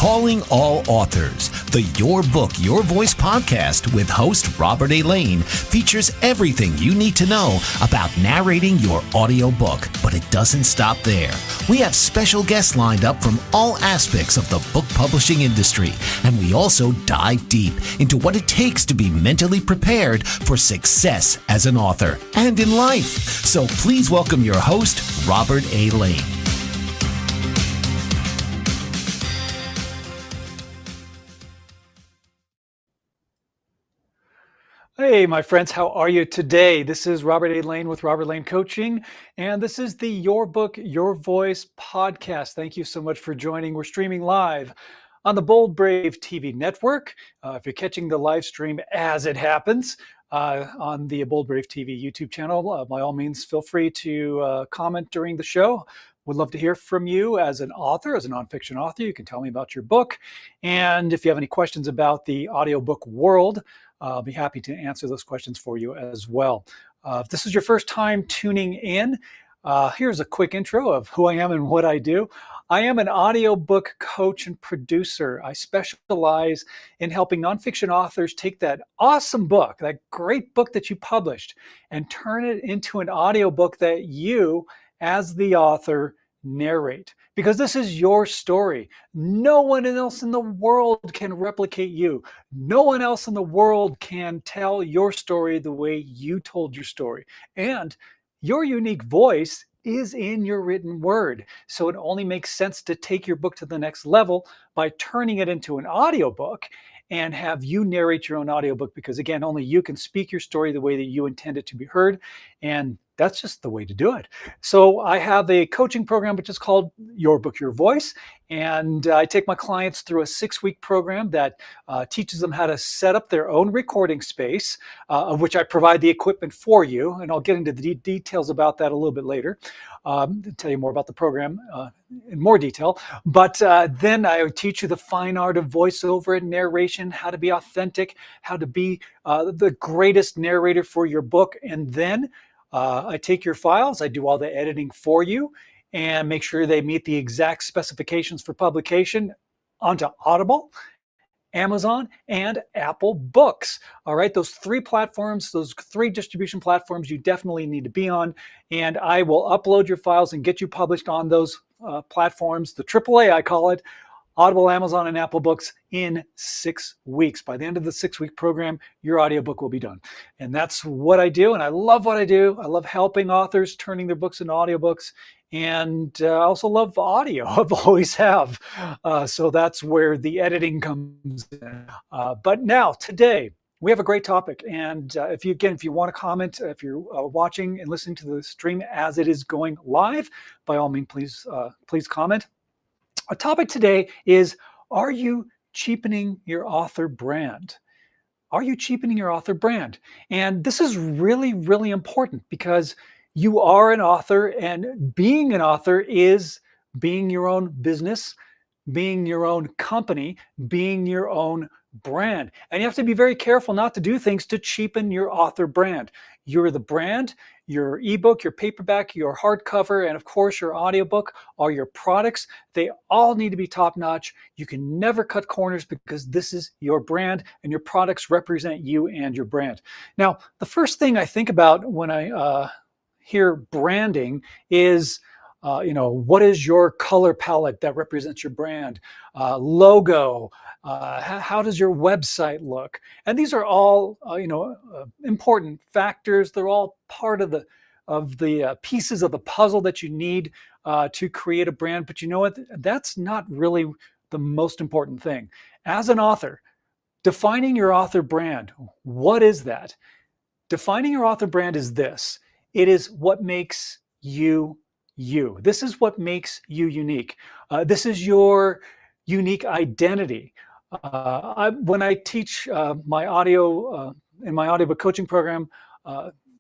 Calling all authors, the Your Book, Your Voice podcast with host Robert A. Lane features everything you need to know about narrating your audiobook, but it doesn't stop there. We have special guests lined up from all aspects of the book publishing industry, and we also dive deep into what it takes to be mentally prepared for success as an author and in life. So please welcome your host, Robert A. Lane. Hey, my friends, how are you today? This is Robert A. Lane with Robert Lane Coaching, and this is the Your Book, Your Voice podcast. Thank you so much for joining. We're streaming live on the Bold Brave TV network. If you're catching the live stream as it happens on the Bold Brave TV YouTube channel, by all means, feel free to comment during the show. Would love to hear from you as an author, as a nonfiction author. You can tell me about your book. And if you have any questions about the audiobook world, I'll be happy to answer those questions for you as well. If this is your first time tuning in, here's a quick intro of who I am and what I do. I am an audiobook coach and producer. I specialize in helping nonfiction authors take that awesome book, that great book that you published, and turn it into an audiobook that you, as the author, narrate. Because this is your story. No one else in the world can replicate you. No one else in the world can tell your story the way you told your story. And your unique voice is in your written word. So it only makes sense to take your book to the next level by turning it into an audiobook and have you narrate your own audiobook, because again, only you can speak your story the way that you intend it to be heard. And that's just the way to do it. So I have a coaching program which is called Your Book, Your Voice. And I take my clients through a 6-week program that teaches them how to set up their own recording space, of which I provide the equipment for you. And I'll get into the details about that a little bit later, to tell you more about the program in more detail. But then I teach you the fine art of voiceover and narration, how to be authentic, how to be the greatest narrator for your book. And then I take your files, I do all the editing for you, and make sure they meet the exact specifications for publication onto Audible, Amazon, and Apple Books. All right, those 3 platforms, those 3 distribution platforms you definitely need to be on. And I will upload your files and get you published on those platforms, the AAA I call it, Audible, Amazon, and Apple Books, in 6 weeks. By the end of the 6-week program, your audiobook will be done. And that's what I do. And I love what I do. I love helping authors turning their books into audiobooks. And I also love audio. I've always have. So that's where the editing comes in. But now, today, we have a great topic. And if you want to comment, if you're watching and listening to the stream as it is going live, by all means, please comment. Our topic today is, are you cheapening your author brand? Are you cheapening your author brand? And this is really, really important, because you are an author, and being an author is being your own business, being your own company, being your own brand. And you have to be very careful not to do things to cheapen your author brand. You're the brand. Your ebook, your paperback, your hardcover, and of course your audiobook are your products. They all need to be top-notch. You can never cut corners, because this is your brand and your products represent you and your brand. Now, the first thing I think about when I hear branding is, what is your color palette that represents your brand? Logo, how does your website look? And these are all, important factors. They're all part of the pieces of the puzzle that you need to create a brand. But you know what? That's not really the most important thing. As an author, defining your author brand, what is that? Defining your author brand is this. It is what makes you you. This is what makes you unique. This is your unique identity. When I teach my audio in my audiobook coaching program,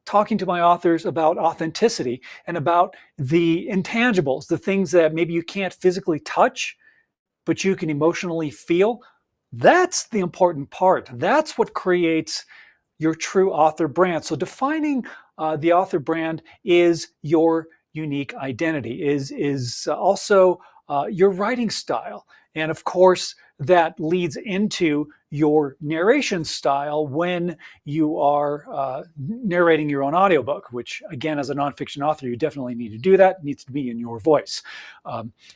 talking to my authors about authenticity and about the intangibles, the things that maybe you can't physically touch, but you can emotionally feel, that's the important part. That's what creates your true author brand. So defining the author brand is your unique identity, is also your writing style. And of course, that leads into your narration style when you are narrating your own audiobook, which again, as a nonfiction author, you definitely need to do that. It needs to be in your voice.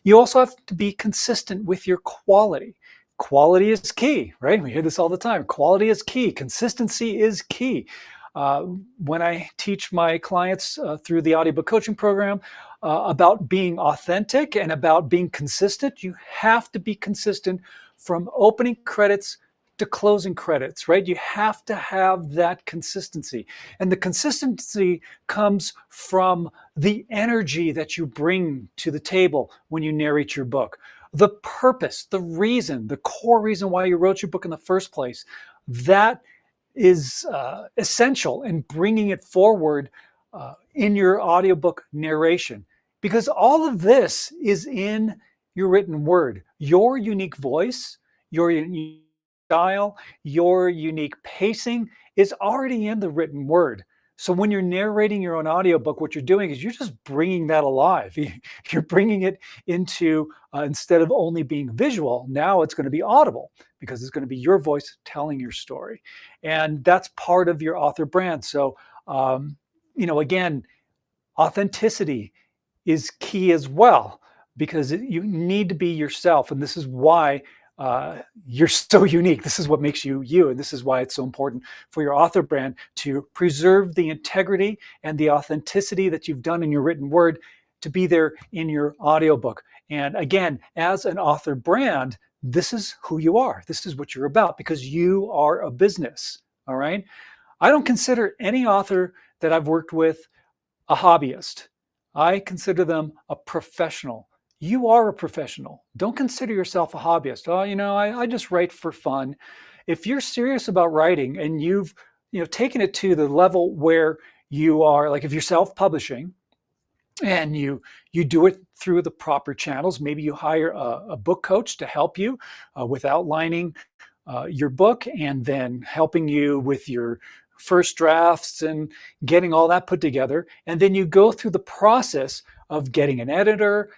You also have to be consistent with your quality. Quality is key, right? We hear this all the time. Quality is key. Consistency is key. When I teach my clients through the audiobook coaching program about being authentic and about being consistent, you have to be consistent from opening credits to closing credits, right? You have to have that consistency. And the consistency comes from the energy that you bring to the table when you narrate your book. The purpose, the reason, the core reason why you wrote your book in the first place, that is essential in bringing it forward in your audiobook narration. Because all of this is in your written word. Your unique voice, your unique style, your unique pacing is already in the written word. So when you're narrating your own audiobook, what you're doing is you're just bringing that alive. You're bringing it into, instead of only being visual, now it's going to be audible because it's going to be your voice telling your story. And that's part of your author brand. So, again, authenticity is key as well, because you need to be yourself. And this is why you're so unique. This is what makes you you. And this is why it's so important for your author brand to preserve the integrity and the authenticity that you've done in your written word to be there in your audiobook. And again, as an author brand, this is who you are. This is what you're about, because you are a business. All right. I don't consider any author that I've worked with a hobbyist. I consider them a professional. You are a professional. Don't consider yourself a hobbyist. Oh, I just write for fun. If you're serious about writing and you've taken it to the level where you are, like if you're self-publishing and you do it through the proper channels, maybe you hire a book coach to help you with outlining your book and then helping you with your first drafts and getting all that put together. And then you go through the process of getting an editor,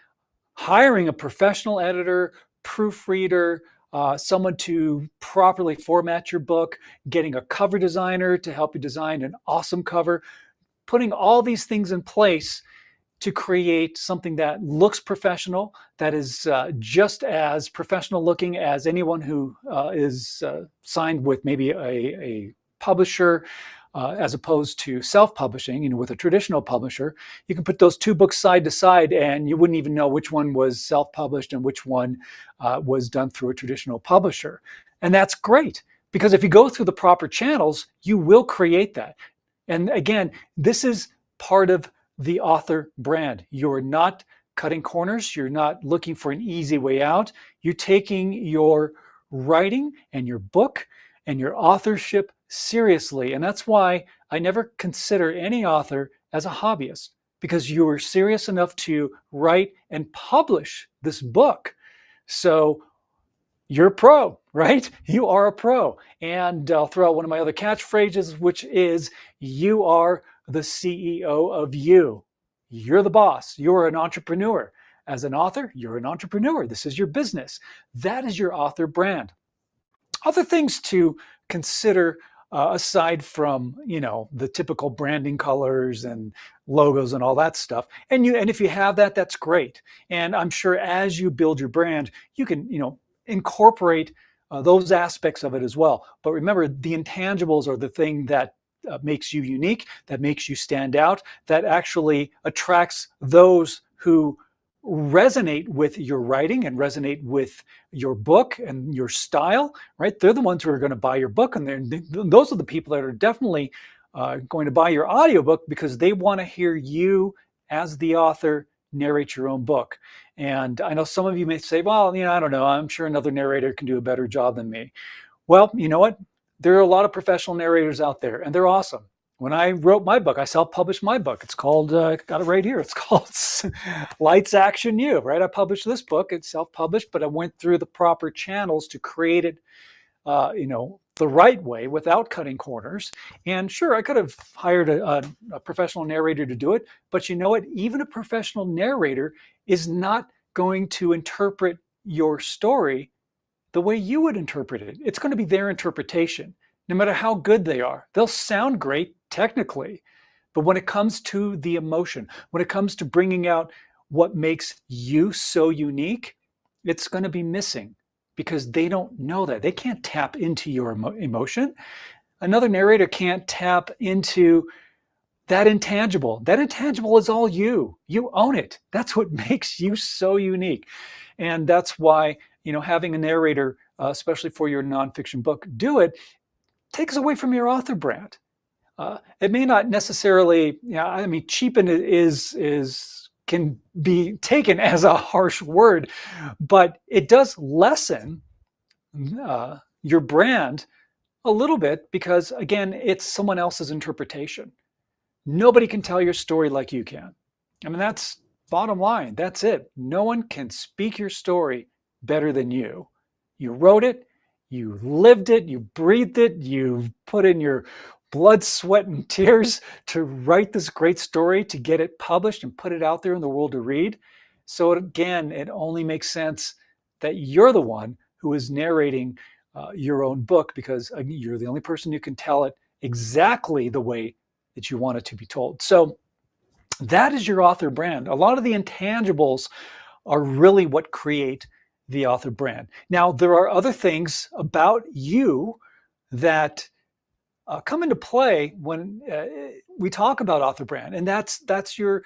hiring a professional editor, proofreader, someone to properly format your book, getting a cover designer to help you design an awesome cover, putting all these things in place to create something that looks professional, that is just as professional looking as anyone who is signed with maybe a publisher, as opposed to self-publishing, with a traditional publisher. You can put those two books side to side and you wouldn't even know which one was self-published and which one was done through a traditional publisher. And that's great, because if you go through the proper channels, you will create that. And again, this is part of the author brand. You're not cutting corners. You're not looking for an easy way out. You're taking your writing and your book and your authorship seriously. And that's why I never consider any author as a hobbyist, because you are serious enough to write and publish this book. So you're a pro, right? You are a pro. And I'll throw out one of my other catchphrases, which is, you are the CEO of you. You're the boss. You're an entrepreneur. As an author, you're an entrepreneur. This is your business. That is your author brand. Other things to consider, aside from the typical branding colors and logos and all that stuff, and if you have that, that's great. And I'm sure as you build your brand, you can incorporate those aspects of it as well. But remember, the intangibles are the thing that makes you unique, that makes you stand out, that actually attracts those who resonate with your writing and resonate with your book and your style, right? They're the ones who are going to buy your book, and those are the people that are definitely going to buy your audiobook, because they want to hear you as the author narrate your own book. And I know some of you may say, well, I don't know, I'm sure another narrator can do a better job than me. Well, you know what? There are a lot of professional narrators out there, and they're awesome. When I wrote my book, I self-published my book. It's called, got it right here. It's called Lights, Action, You, right? I published this book. It's self-published, but I went through the proper channels to create it, the right way without cutting corners. And sure, I could have hired a professional narrator to do it, but you know what? Even a professional narrator is not going to interpret your story the way you would interpret it. It's going to be their interpretation, no matter how good they are. They'll sound great technically, but when it comes to the emotion, when it comes to bringing out what makes you so unique, it's going to be missing because they don't know that. They can't tap into your emotion. Another narrator can't tap into that intangible. That intangible is all you. You own it. That's what makes you so unique. And that's why, having a narrator, especially for your nonfiction book, do it, takes away from your author brand. It may not necessarily, cheapen can be taken as a harsh word, but it does lessen your brand a little bit because, again, it's someone else's interpretation. Nobody can tell your story like you can. That's bottom line. That's it. No one can speak your story better than you. You wrote it, you lived it, you breathed it, you put in your blood, sweat, and tears to write this great story, to get it published and put it out there in the world to read. So again, it only makes sense that you're the one who is narrating your own book because you're the only person who can tell it exactly the way that you want it to be told. So that is your author brand. A lot of the intangibles are really what create the author brand. Now, there are other things about you that come into play when we talk about author brand, and that's your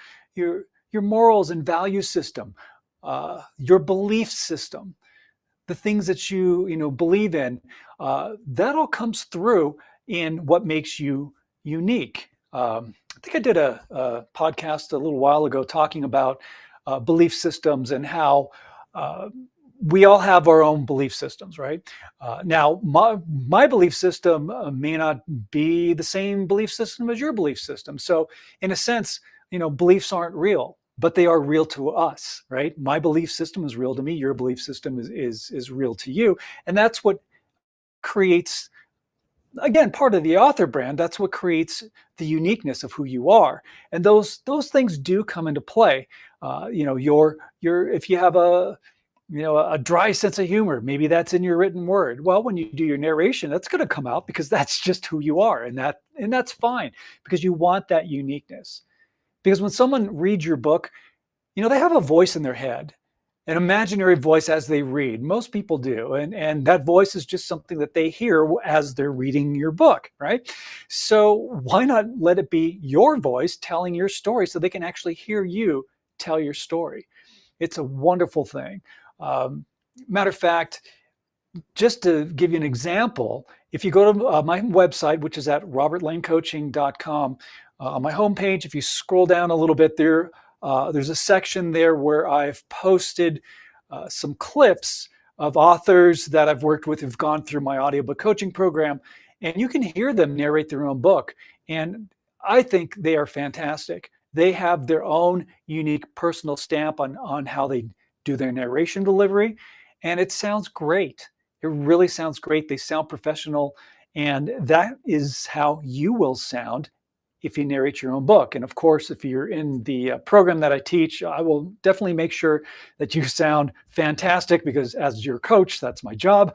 morals and value system, your belief system, the things that you believe in. That all comes through in what makes you unique. I think I did a podcast a little while ago talking about belief systems and how we all have our own belief systems, right? Now, my belief system may not be the same belief system as your belief system. So in a sense, beliefs aren't real, but they are real to us, right? My belief system is real to me. Your belief system is real to you. And that's what creates, again, part of the author brand. That's what creates the uniqueness of who you are. And those things do come into play. If you have a dry sense of humor, maybe that's in your written word. Well, when you do your narration, that's going to come out because that's just who you are. And that's fine because you want that uniqueness. Because when someone reads your book, they have a voice in their head, an imaginary voice as they read. Most people do. And that voice is just something that they hear as they're reading your book, right? So why not let it be your voice telling your story so they can actually hear you tell your story? It's a wonderful thing. Matter of fact, just to give you an example, if you go to my website, which is at robertlanecoaching.com, on my homepage, if you scroll down a little bit there, there's a section there where I've posted some clips of authors that I've worked with who've gone through my audiobook coaching program, and you can hear them narrate their own book. And I think they are fantastic. They have their own unique personal stamp on how they do their narration delivery, and it sounds great. It really sounds great. They sound professional, and that is how you will sound if you narrate your own book. And of course, if you're in the program that I teach, I will definitely make sure that you sound fantastic because as your coach, that's my job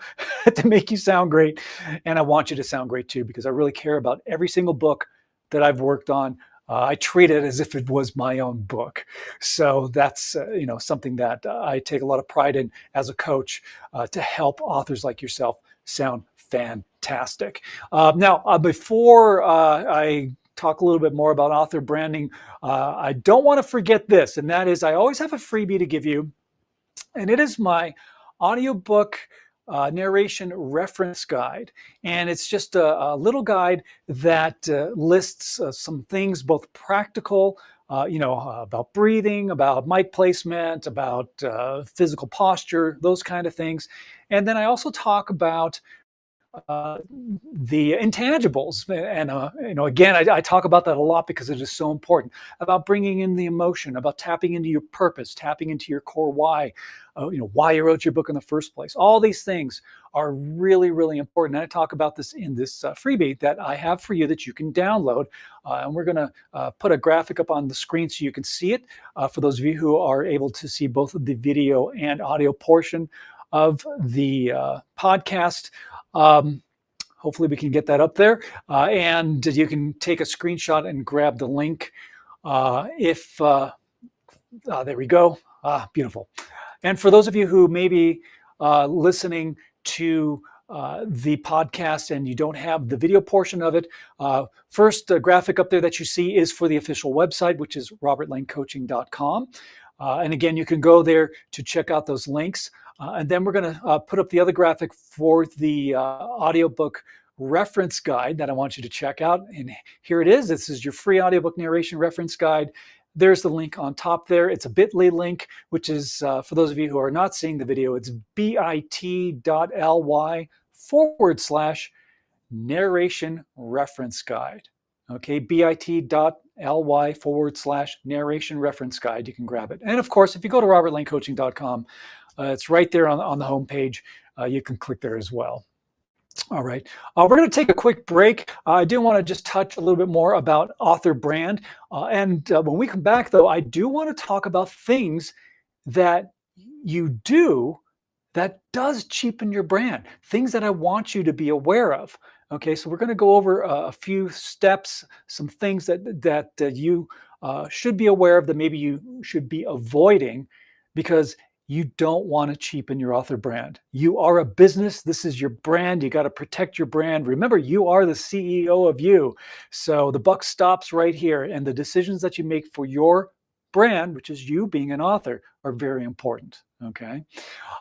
to make you sound great. And I want you to sound great too, because I really care about every single book that I've worked on. I treat it as if it was my own book. So that's something that I take a lot of pride in as a coach to help authors like yourself sound fantastic. Now, before I talk a little bit more about author branding, I don't want to forget this, and that is I always have a freebie to give you, and it is my audiobook narration reference guide. And it's just a little guide that lists some things, both practical, about breathing, about mic placement, about physical posture, those kind of things. And then I also talk about the intangibles. And again, I talk about that a lot because it is so important, about bringing in the emotion, about tapping into your purpose, tapping into your core why, why you wrote your book in the first place. All these things are really, really important. And I talk about this in this freebie that I have for you that you can download. And we're going to put a graphic up on the screen so you can see it. For those of you who are able to see both the video and audio portion of the podcast. Hopefully we can get that up there. And you can take a screenshot and grab the link. There we go. Beautiful. And for those of you who may be listening to the podcast and you don't have the video portion of it, first graphic up there that you see is for the official website, which is robertlanecoaching.com. And again, you can go there to check out those links. And then we're going to put up the other graphic for the audiobook reference guide that I want you to check out. And here it is. This is your free audiobook narration reference guide. There's the link on top there. It's a bit.ly link, which is, for those of you who are not seeing the video, it's bit.ly/narration reference guide. Okay, bit.ly/narration reference guide. You can grab it. And of course, if you go to robertlanecoaching.com, it's right there on the homepage. You can click there as well. All right, we're going to take a quick break. I do want to just touch a little bit more about author brand. And when we come back, though, I do want to talk about things that you do that does cheapen your brand, things that I want you to be aware of. Okay, so we're going to go over a few steps, some things that you should be aware of that maybe you should be avoiding, because you don't want to cheapen your author brand. You are a business. This is your brand. You got to protect your brand. Remember, you are the CEO of you. So the buck stops right here. And the decisions that you make for your brand, which is you being an author, are very important. Okay.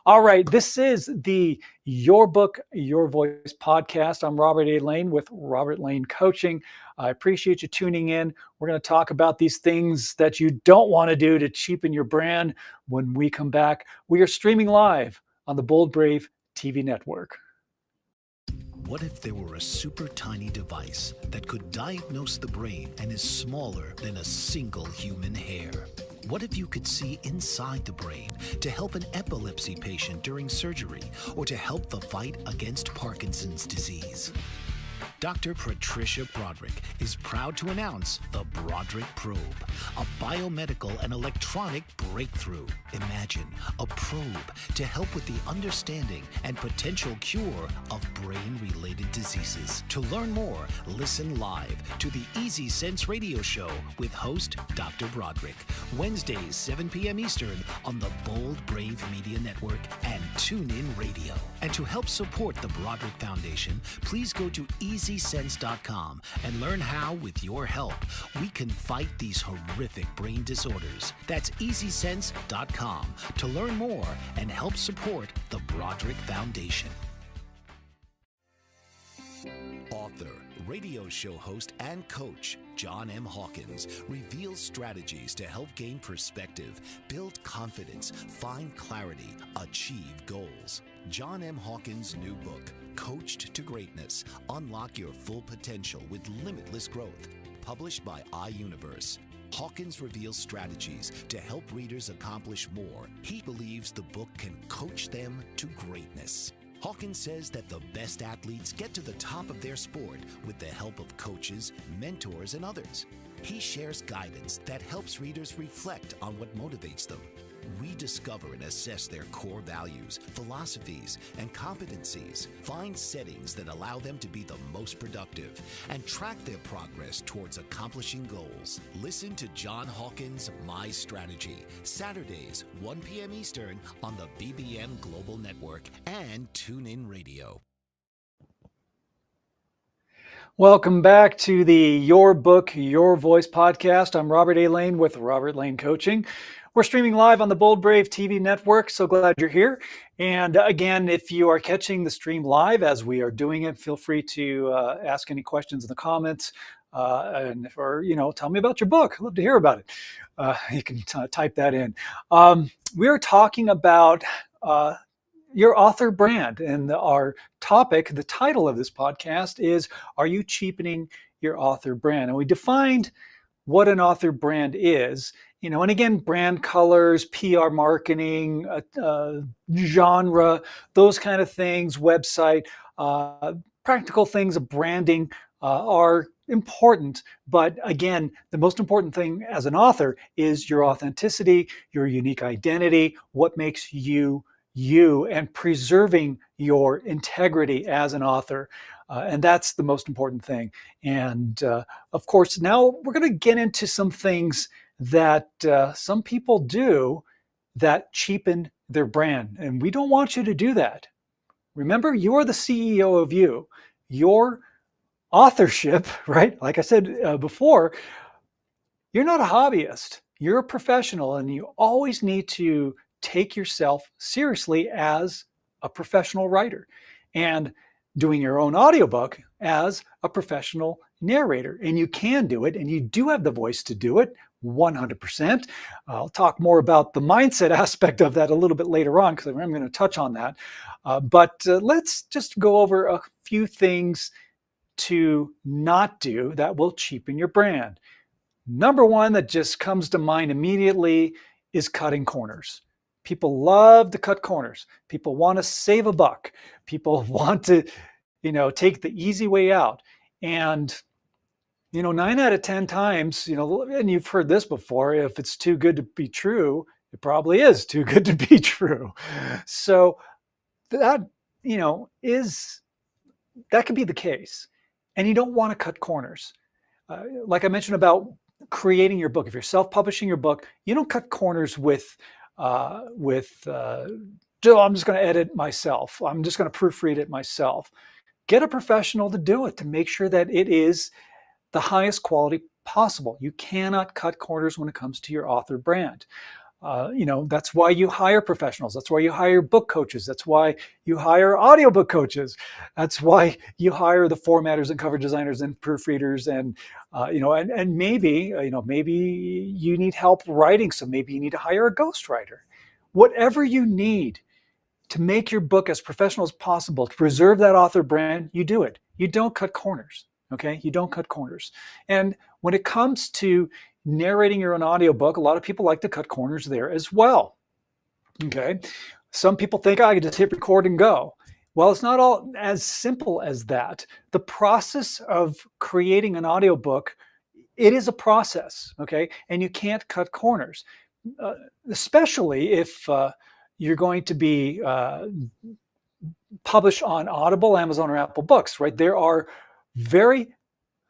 All right. This is the Your Book, Your Voice podcast. I'm Robert A. Lane with Robert Lane Coaching. I appreciate you tuning in. We're going to talk about these things that you don't want to do to cheapen your brand when we come back. We are streaming live on the Bold Brave TV network. What if there were a super tiny device that could diagnose the brain and is smaller than a single human hair? What if you could see inside the brain to help an epilepsy patient during surgery or to help the fight against Parkinson's disease? Dr. Patricia Broderick is proud to announce the Broderick Probe, a biomedical and electronic breakthrough. Imagine a probe to help with the understanding and potential cure of brain-related diseases. To learn more, listen live to the Easy Sense radio show with host Dr. Broderick, Wednesdays 7 p.m. Eastern on the Bold Brave Media Network and TuneIn Radio. And to help support the Broderick Foundation, please go to EasySense.com and learn how, with your help, we can fight these horrific brain disorders. That's EasySense.com to learn more and help support the Broderick Foundation. Author, radio show host, and coach John M. Hawkins reveals strategies to help gain perspective, build confidence, find clarity, achieve goals. John M. Hawkins' new book, Coached to Greatness, Unlock Your Full Potential with Limitless Growth, published by iUniverse. Hawkins reveals strategies to help readers accomplish more. He believes the book can coach them to greatness. Hawkins says that the best athletes get to the top of their sport with the help of coaches, mentors, and others. He shares guidance that helps readers reflect on what motivates them, rediscover and assess their core values, philosophies, and competencies, find settings that allow them to be the most productive, and track their progress towards accomplishing goals. Listen to John Hawkins' My Strategy, Saturdays, 1 p.m. Eastern on the BBM Global Network and TuneIn Radio. Welcome back to the Your Book, Your Voice podcast. I'm Robert A. Lane with Robert Lane Coaching. We're streaming live on the Bold Brave TV network. So glad you're here. And again, if you are catching the stream live as we are doing it, feel free to ask any questions in the comments or tell me about your book. I'd love to hear about it. You can type that in. We are talking about your author brand. And our topic, the title of this podcast is, Are You Cheapening Your Author Brand? And we defined what an author brand is, and again, brand colors, PR marketing, genre, those kind of things, website, practical things of branding are important. But again, the most important thing as an author is your authenticity, your unique identity, what makes you you, and preserving your integrity as an author. And that's the most important thing. And of course, now we're going to get into some things that some people do that cheapen their brand. And we don't want you to do that. Remember, you're the CEO of you. Your authorship, right? Like I said before, you're not a hobbyist. You're a professional, and you always need to take yourself seriously as a professional writer, and doing your own audiobook as a professional narrator. And you can do it, and you do have the voice to do it 100%. I'll talk more about the mindset aspect of that a little bit later on, because I'm going to touch on that. But let's just go over a few things to not do that will cheapen your brand. Number one that just comes to mind immediately is cutting corners. People love to cut corners. People want to save a buck. People want to, take the easy way out. And, 9 out of 10 times, and you've heard this before, if it's too good to be true, it probably is too good to be true. So that, that could be the case. And you don't want to cut corners. Like I mentioned about creating your book, if you're self-publishing your book, you don't cut corners with I'm just going to edit myself. I'm just going to proofread it myself. Get a professional to do it, to make sure that it is the highest quality possible. You cannot cut corners when it comes to your author brand. That's why you hire professionals. That's why you hire book coaches. That's why you hire audiobook coaches. That's why you hire the formatters and cover designers and proofreaders. And, and maybe you need help writing. So maybe you need to hire a ghostwriter. Whatever you need to make your book as professional as possible, to preserve that author brand, you do it. You don't cut corners. Okay. You don't cut corners. And when it comes to narrating your own audiobook, a lot of people like to cut corners there as well. Okay. Some people think I can just hit record and go. Well, it's not all as simple as that. The process of creating an audiobook, it is a process. Okay. And you can't cut corners, especially if you're going to be published on Audible, Amazon, or Apple Books, right? There are very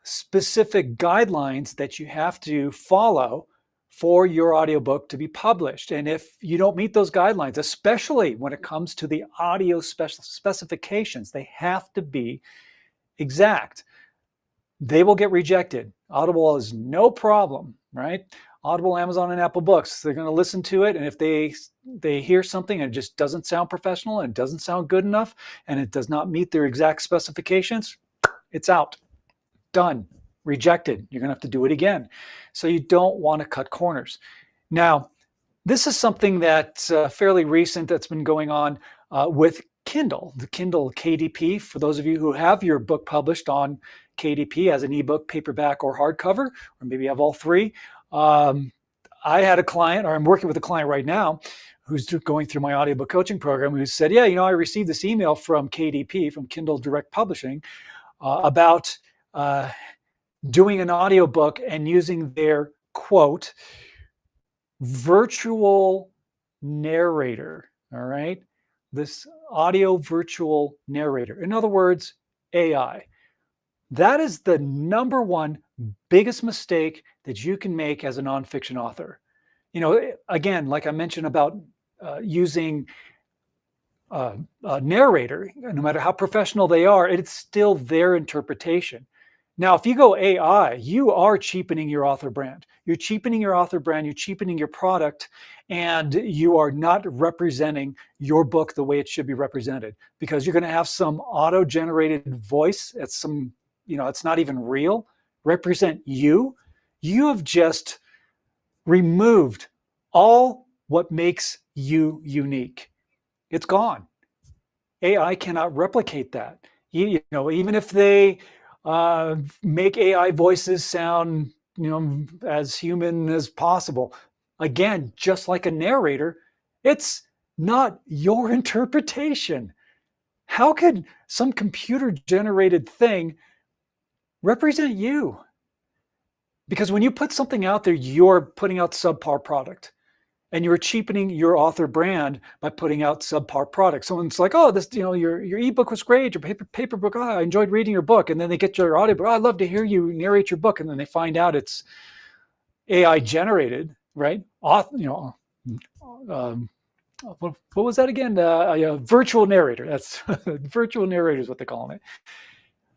specific guidelines that you have to follow for your audiobook to be published. And if you don't meet those guidelines, especially when it comes to the audio specifications, they have to be exact. They will get rejected. Audible is no problem, right? Audible, Amazon, and Apple Books, they're going to listen to it. And if they hear something and it just doesn't sound professional and it doesn't sound good enough and it does not meet their exact specifications, it's out. Done. Rejected. You're going to have to do it again. So you don't want to cut corners. Now, this is something that's fairly recent that's been going on with Kindle, the Kindle KDP. For those of you who have your book published on KDP as an ebook, paperback, or hardcover, or maybe you have all three. I had a client, or I'm working with a client right now, who's going through my audiobook coaching program, who said, yeah, I received this email from KDP, from Kindle Direct Publishing, about doing an audiobook and using their, quote, virtual narrator, all right? This audio virtual narrator. In other words, AI. That is the number one biggest mistake that you can make as a nonfiction author. Again, like I mentioned about using a narrator, no matter how professional they are, it's still their interpretation. Now, if you go AI, you are cheapening your author brand. You're cheapening your author brand, you're cheapening your product, and you are not representing your book the way it should be represented, because you're going to have some auto-generated voice. It's it's not even real, represent you. You have just removed all what makes you unique. It's gone. AI cannot replicate that. Even if they make AI voices sound, as human as possible, again, just like a narrator, it's not your interpretation. How could some computer generated thing represent you? Because when you put something out there, you're putting out subpar product, and you're cheapening your author brand by putting out subpar products. Someone's like, "Oh, this, your ebook was great, your paper book. Oh, I enjoyed reading your book," and then they get your audiobook. "Oh, I'd love to hear you narrate your book," and then they find out it's AI generated, right? Um, what was that again? Virtual narrator. That's virtual narrator is what they're calling it.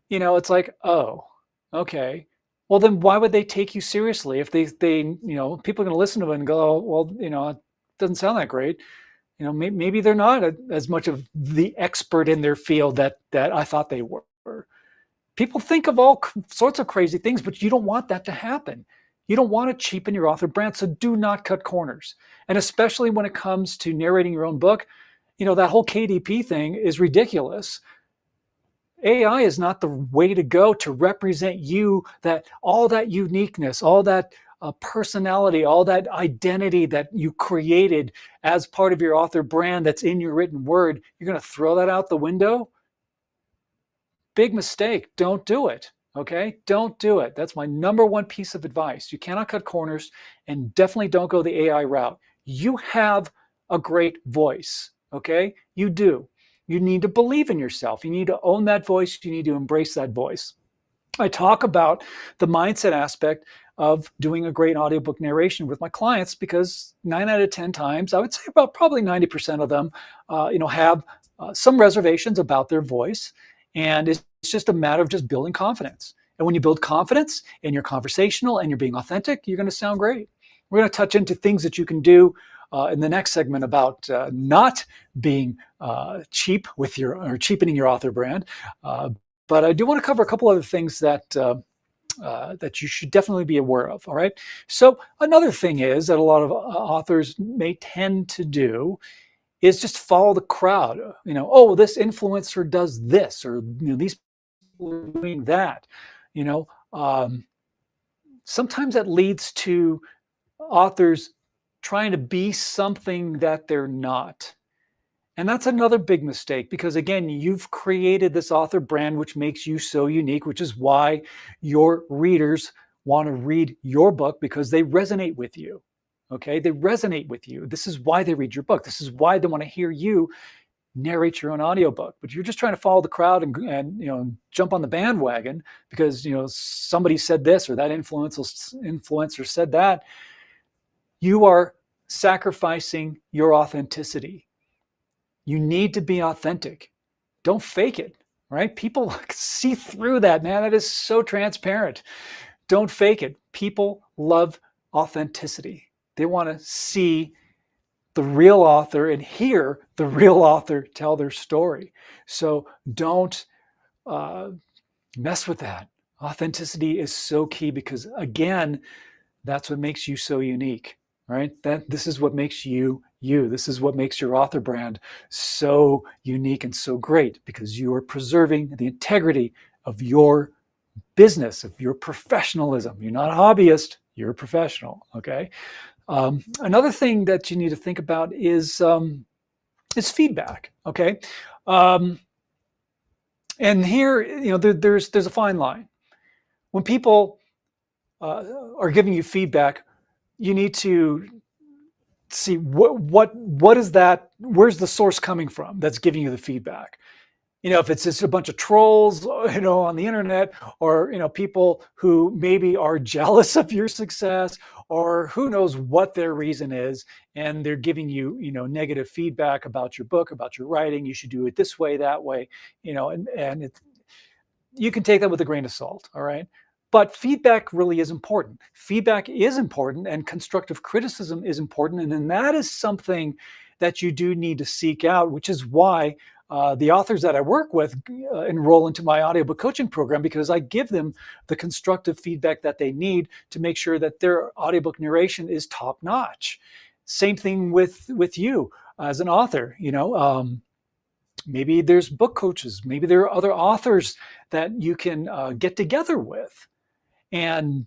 It's like, oh, okay. Well, then why would they take you seriously if they people are going to listen to it and go, oh, well, it doesn't sound that great. Maybe they're not as much of the expert in their field that I thought they were. People think of all sorts of crazy things, but you don't want that to happen. You don't want to cheapen your author brand, so do not cut corners. And especially when it comes to narrating your own book, that whole KDP thing is ridiculous. AI is not the way to go to represent you, that all that uniqueness, all that personality, all that identity that you created as part of your author brand that's in your written word. You're going to throw that out the window? Big mistake. Don't do it. Okay? Don't do it. That's my number one piece of advice. You cannot cut corners, and definitely don't go the AI route. You have a great voice. Okay? You do. You need to believe in yourself. You need to own that voice. You need to embrace that voice. I talk about the mindset aspect of doing a great audiobook narration with my clients, because 9 out of 10 times, I would say about probably 90% of them, have some reservations about their voice. And it's just a matter of just building confidence. And when you build confidence and you're conversational and you're being authentic, you're going to sound great. We're going to touch into things that you can do in the next segment about not being cheap with or cheapening your author brand. But I do want to cover a couple other things that that you should definitely be aware of. All right. So another thing is that a lot of authors may tend to do is just follow the crowd. Oh, this influencer does this, or these people are doing that. Sometimes that leads to authors trying to be something that they're not. And that's another big mistake, because again, you've created this author brand, which makes you so unique, which is why your readers want to read your book, because they resonate with you. Okay, they resonate with you. This is why they read your book. This is why they want to hear you narrate your own audiobook. But you're just trying to follow the crowd and jump on the bandwagon because somebody said this, or that influencer said that. You are sacrificing your authenticity. You need to be authentic. Don't fake it, right? People see through that, man. That is so transparent. Don't fake it. People love authenticity. They want to see the real author and hear the real author tell their story. So don't mess with that. Authenticity is so key, because again, that's what makes you so unique, right? This is what makes you you. This is what makes your author brand so unique and so great, because you are preserving the integrity of your business, of your professionalism. You're not a hobbyist, you're a professional, okay? Another thing that you need to think about is feedback, okay? And here, there's a fine line. When people are giving you feedback, you need to see what is that, where's the source coming from that's giving you the feedback. If it's just a bunch of trolls, on the internet, or, people who maybe are jealous of your success, or who knows what their reason is, and they're giving you, negative feedback about your book, about your writing, you should do it this way, that way, and you can take that with a grain of salt, all right? But feedback really is important. Feedback is important, and constructive criticism is important. And then that is something that you do need to seek out, which is why the authors that I work with enroll into my audiobook coaching program, because I give them the constructive feedback that they need to make sure that their audiobook narration is top notch. Same thing with you as an author. Maybe there's book coaches. Maybe there are other authors that you can get together with and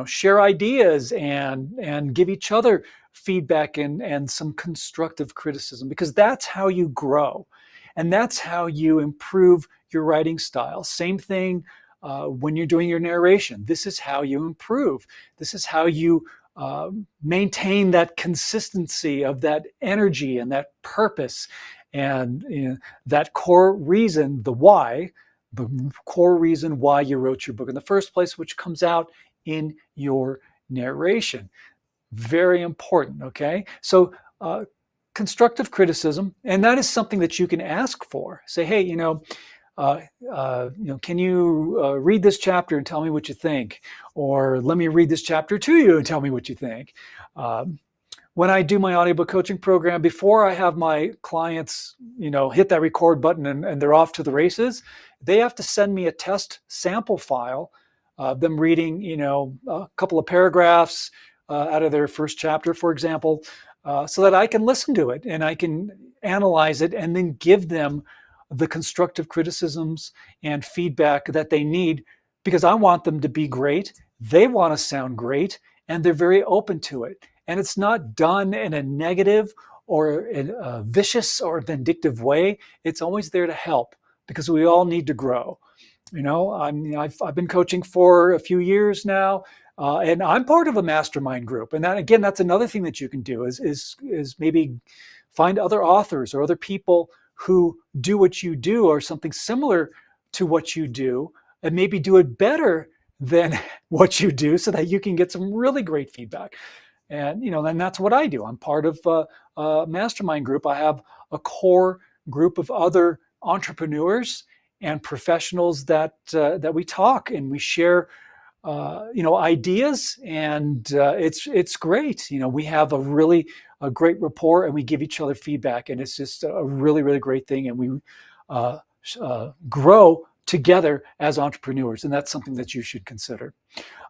share ideas and give each other feedback and some constructive criticism, because that's how you grow and that's how you improve your writing style. Same thing when you're doing your narration. This is how you improve. This is how you maintain that consistency of that energy and that purpose and that core reason, the core reason why you wrote your book in the first place, which comes out in your narration. Very important, okay? So constructive criticism, and that is something that you can ask for. Say, hey, can you read this chapter and tell me what you think? Or let me read this chapter to you and tell me what you think. When I do my audiobook coaching program, before I have my clients, hit that record button and they're off to the races, they have to send me a test sample file of them reading, a couple of paragraphs out of their first chapter, for example, so that I can listen to it and I can analyze it and then give them the constructive criticisms and feedback that they need, because I want them to be great. They want to sound great, and they're very open to it. And it's not done in a negative or in a vicious or vindictive way. It's always there to help, because we all need to grow. I've been coaching for a few years now, and I'm part of a mastermind group. And that, again, that's another thing that you can do is maybe find other authors or other people who do what you do or something similar to what you do, and maybe do it better than what you do, so that you can get some really great feedback. And then that's what I do. I'm part of a mastermind group. I have a core group of other entrepreneurs and professionals that we talk and we share ideas, and it's great. We have a great rapport, and we give each other feedback, and it's just a really, really great thing. And we grow together as entrepreneurs, and that's something that you should consider.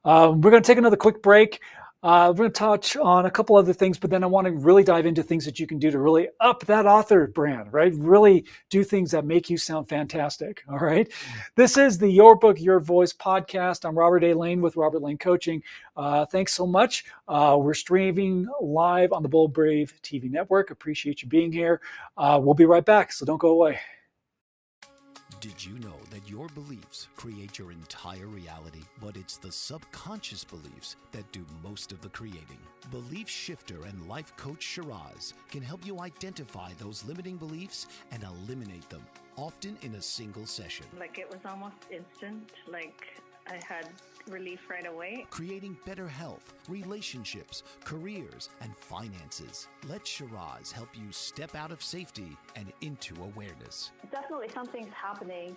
We're going to take another quick break. We're going to touch on a couple other things, but then I want to really dive into things that you can do to really up that author brand, right? Really do things that make you sound fantastic, all right? This is the Your Book, Your Voice podcast. I'm Robert A. Lane with Robert Lane Coaching. Thanks so much. We're streaming live on the Bold Brave TV network. Appreciate you being here. We'll be right back, so don't go away. Did you know that your beliefs create your entire reality, but it's the subconscious beliefs that do most of the creating? Belief shifter and life coach Shiraz can help you identify those limiting beliefs and eliminate them, often in a single session. It was almost instant, I had relief right away. Creating better health, relationships, careers, and finances. Let Shiraz help you step out of safety and into awareness. Definitely something's happening.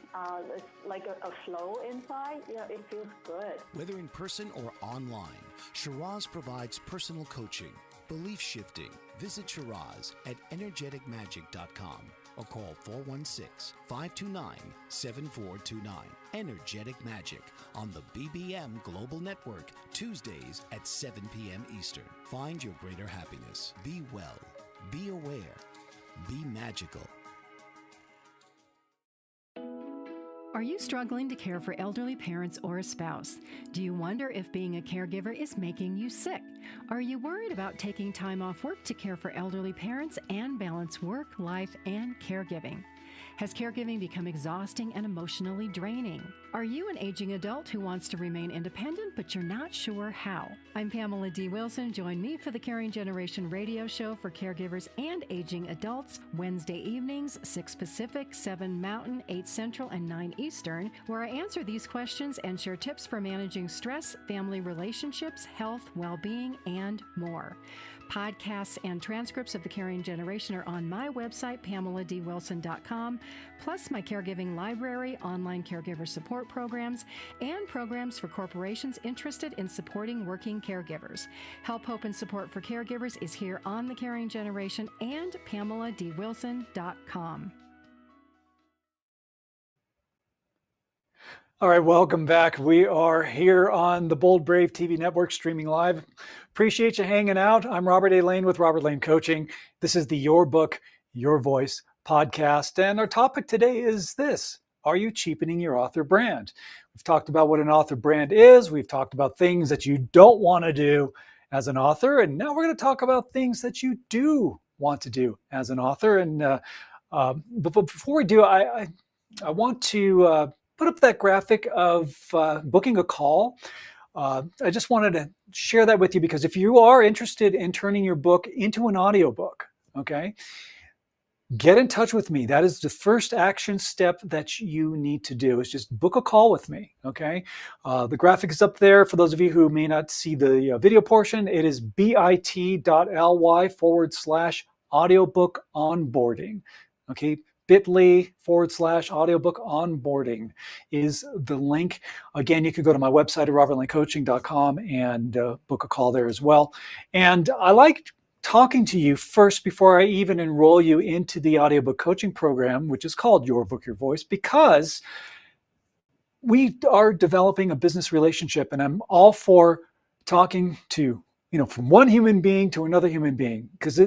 It's like a flow inside. It feels good. Whether in person or online, Shiraz provides personal coaching, belief shifting. Visit Shiraz at energeticmagic.com. or call 416-529-7429. Energetic Magic on the BBM Global Network, Tuesdays at 7 p.m. Eastern. Find your greater happiness. Be well. Be aware. Be magical. Are you struggling to care for elderly parents or a spouse? Do you wonder if being a caregiver is making you sick? Are you worried about taking time off work to care for elderly parents and balance work, life, and caregiving? Has caregiving become exhausting and emotionally draining? Are you an aging adult who wants to remain independent, but you're not sure how? I'm Pamela D. Wilson. Join me for the Caring Generation radio show for caregivers and aging adults, Wednesday evenings, 6 Pacific, 7 Mountain, 8 Central, and 9 Eastern, where I answer these questions and share tips for managing stress, family relationships, health, well-being, and more. Podcasts and transcripts of the Caring Generation are on my website, PamelaDWilson.com, plus my caregiving library, online caregiver support programs, and programs for corporations interested in supporting working caregivers. Help, hope, and support for caregivers is here on the Caring Generation and PamelaDWilson.com. All right, welcome back. We are here on the Bold Brave TV network, streaming live. Appreciate you hanging out. I'm Robert A. Lane with Robert Lane Coaching. This is the Your Book, Your Voice podcast. And our topic today is this: are you cheapening your author brand? We've talked about what an author brand is. We've talked about things that you don't want to do as an author. And now we're going to talk about things that you do want to do as an author. And but before we do, I want to put up that graphic of booking a call. I just wanted to share that with you because if you are interested in turning your book into an audiobook, okay, get in touch with me. That is the first action step that you need to do, is just book a call with me, okay? The graphic is up there. For those of you who may not see the video portion, it is bit.ly/audiobook onboarding, okay? bit.ly/audiobook onboarding is the link. Again, you can go to my website at robertlanecoaching.com and book a call there as well. And I like talking to you first before I even enroll you into the audiobook coaching program, which is called Your Book, Your Voice, because we are developing a business relationship, and I'm all for talking to, from one human being to another human being, because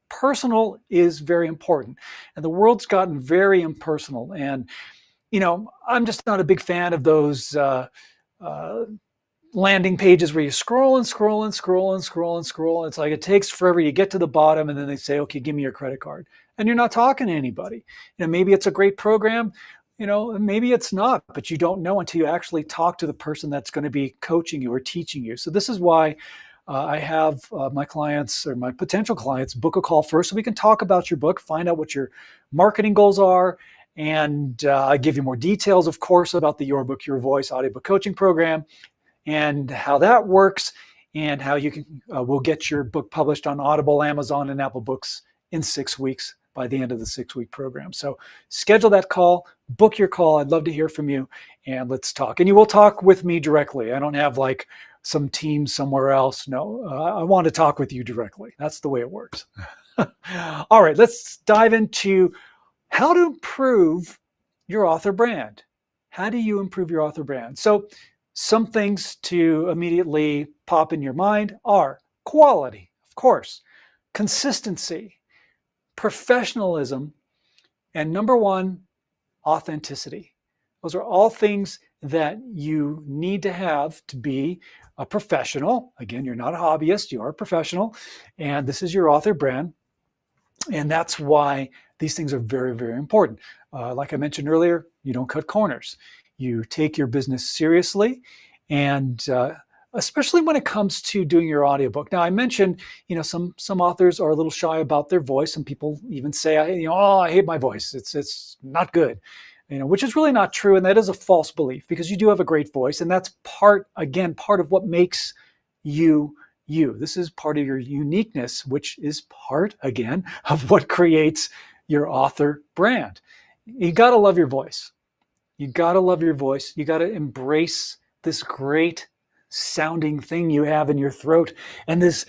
personal is very important, and the world's gotten very impersonal. And I'm just not a big fan of those landing pages where you scroll and scroll and scroll and scroll and scroll. It's like it takes forever. You get to the bottom and then they say, okay, give me your credit card. And you're not talking to anybody. Maybe it's a great program, maybe it's not, but you don't know until you actually talk to the person that's going to be coaching you or teaching you. So this is why I have my clients, or my potential clients, book a call first so we can talk about your book, find out what your marketing goals are, and I give you more details, of course, about the Your Book, Your Voice audiobook coaching program, and how that works, and how you can will get your book published on Audible, Amazon, and Apple Books in 6 weeks by the end of the 6-week program. So schedule that call, book your call. I'd love to hear from you, and let's talk. And you will talk with me directly. I don't have like some team somewhere else. No, I want to talk with you directly. That's the way it works. All right, let's dive into how to improve your author brand. How do you improve your author brand? So some things to immediately pop in your mind are quality, of course, consistency, professionalism, and number one, authenticity. Those are all things that you need to have to be a professional. Again, you're not a hobbyist, you are a professional, and this is your author brand. And that's why these things are very, very important. Like I mentioned earlier, you don't cut corners. You take your business seriously, and especially when it comes to doing your audiobook. Now, I mentioned, some authors are a little shy about their voice. Some people even say, I hate my voice. It's not good, which is really not true. And that is a false belief, because you do have a great voice. And that's part of what makes you you. This is part of your uniqueness, which is part, again, of what creates your author brand. You got to love your voice. You got to love your voice. You got to embrace this great sounding thing you have in your throat, and this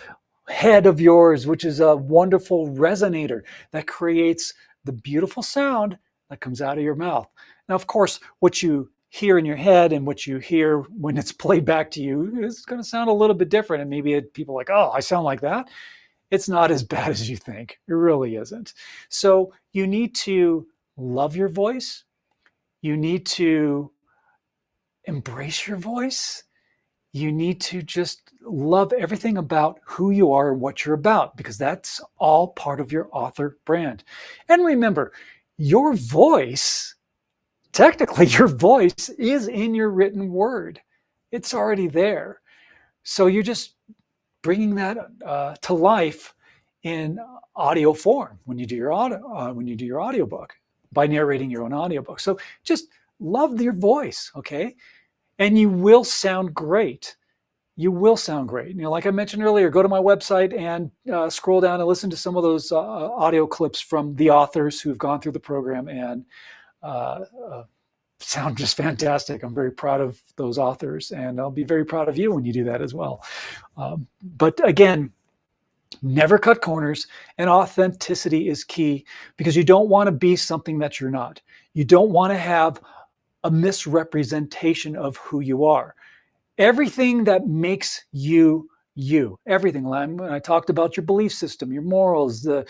head of yours, which is a wonderful resonator that creates the beautiful sound that comes out of your mouth. Now, of course, what you hear in your head and what you hear when it's played back to you is going to sound a little bit different. And maybe people are like, oh, I sound like that. It's not as bad as you think. It really isn't. So you need to love your voice. You need to embrace your voice. You need to just love everything about who you are and what you're about, because that's all part of your author brand. And remember, your voice, technically your voice is in your written word. It's already there. So you're just bringing that to life in audio form when you do your audiobook, by narrating your own audiobook. So just love your voice, okay? And you will sound great. You will sound great. Like I mentioned earlier, go to my website and scroll down and listen to some of those audio clips from the authors who've gone through the program and sound just fantastic. I'm very proud of those authors, and I'll be very proud of you when you do that as well. But again, never cut corners, and authenticity is key, because you don't want to be something that you're not. You don't want to have a misrepresentation of who you are. Everything that makes you you, everything. When I talked about your belief system, your morals, the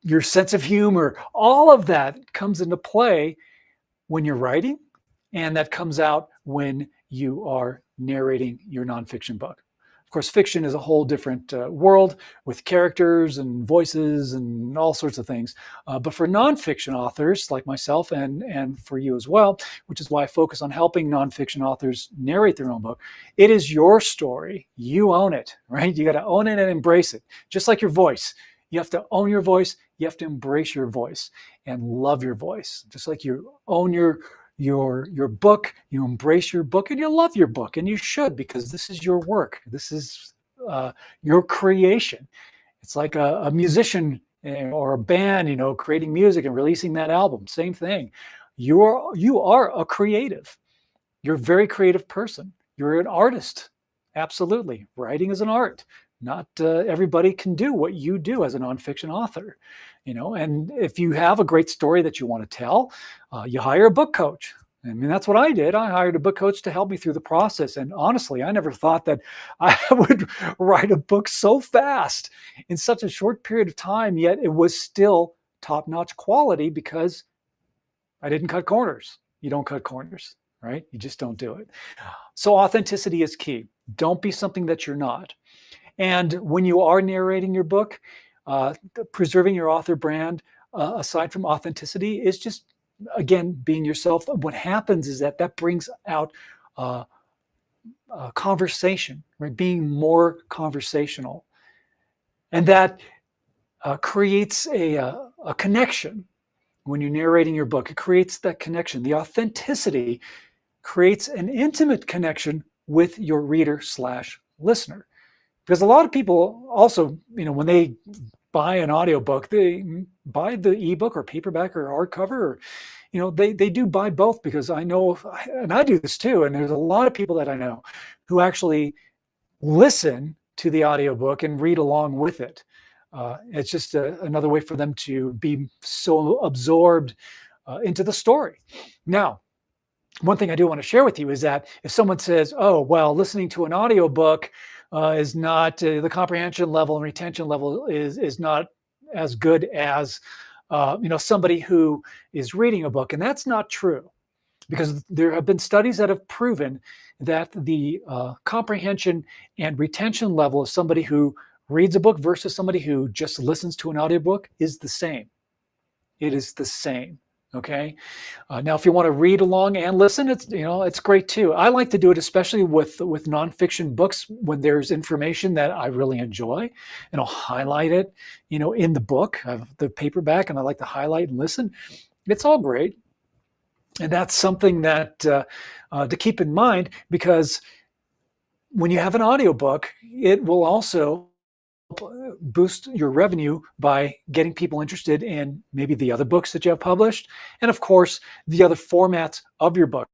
your sense of humor, all of that comes into play when you're writing, and that comes out when you are narrating your nonfiction book. Of course, fiction is a whole different world with characters and voices and all sorts of things. But for nonfiction authors like myself and for you as well, which is why I focus on helping nonfiction authors narrate their own book, it is your story. You own it, right? You got to own it and embrace it, just like your voice. You have to own your voice. You have to embrace your voice and love your voice, just like you own your book, you embrace your book, and you love your book, and you should, because this is your work. This is your creation. It's like a musician or a band, creating music and releasing that album. Same thing. You are a creative. You're a very creative person. You're an artist. Absolutely. Writing is an art. Not everybody can do what you do as a nonfiction author, and if you have a great story that you want to tell, you hire a book coach. I mean, that's what I did. I hired a book coach to help me through the process. And honestly, I never thought that I would write a book so fast in such a short period of time, yet it was still top-notch quality because I didn't cut corners. You don't cut corners, right? You just don't do it. So authenticity is key. Don't be something that you're not. And when you are narrating your book, preserving your author brand, aside from authenticity, is just, again, being yourself. What happens is that brings out conversation, right? Being more conversational. And that creates a connection. When you're narrating your book, it creates that connection. The authenticity creates an intimate connection with your reader/listener. Because a lot of people also, when they buy an audiobook, they buy the ebook or paperback or hardcover, or, they do buy both, because I know, and I do this too, and there's a lot of people that I know who actually listen to the audiobook and read along with it. It's just another way for them to be so absorbed into the story. Now, one thing I do want to share with you is that if someone says, oh, well, listening to an audiobook is not, the comprehension level and retention level is not as good as somebody who is reading a book. And that's not true, because there have been studies that have proven that the comprehension and retention level of somebody who reads a book versus somebody who just listens to an audiobook is the same. It is the same. Okay. Now, if you want to read along and listen, it's great too. I like to do it, especially with nonfiction books, when there's information that I really enjoy, and I'll highlight it, in the book. I have the paperback, and I like to highlight and listen. It's all great. And that's something that to keep in mind, because when you have an audiobook, it will also boost your revenue by getting people interested in maybe the other books that you have published, and of course the other formats of your book.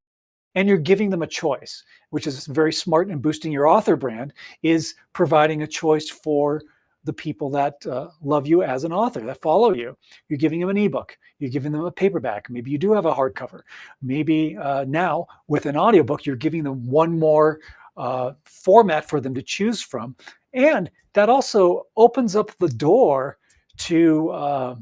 And you're giving them a choice, which is very smart in boosting your author brand, is providing a choice for the people that love you as an author, that follow you. You're giving them an ebook, you're giving them a paperback, maybe you do have a hardcover, maybe now with an audiobook you're giving them one more format for them to choose from. And that also opens up the door to a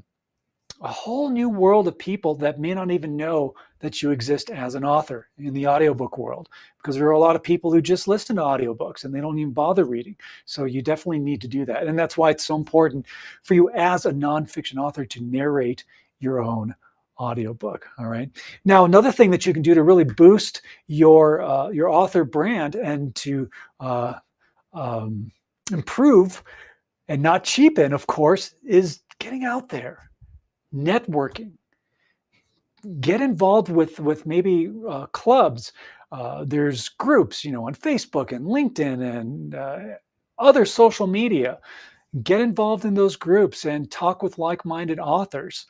whole new world of people that may not even know that you exist as an author in the audiobook world, because there are a lot of people who just listen to audiobooks and they don't even bother reading. So you definitely need to do that. And that's why it's so important for you as a nonfiction author to narrate your own audiobook. All right. Now, another thing that you can do to really boost your author brand and to improve and not cheapen, of course, is getting out there, networking. Get involved with maybe clubs. There's groups, on Facebook and LinkedIn and other social media. Get involved in those groups and talk with like-minded authors.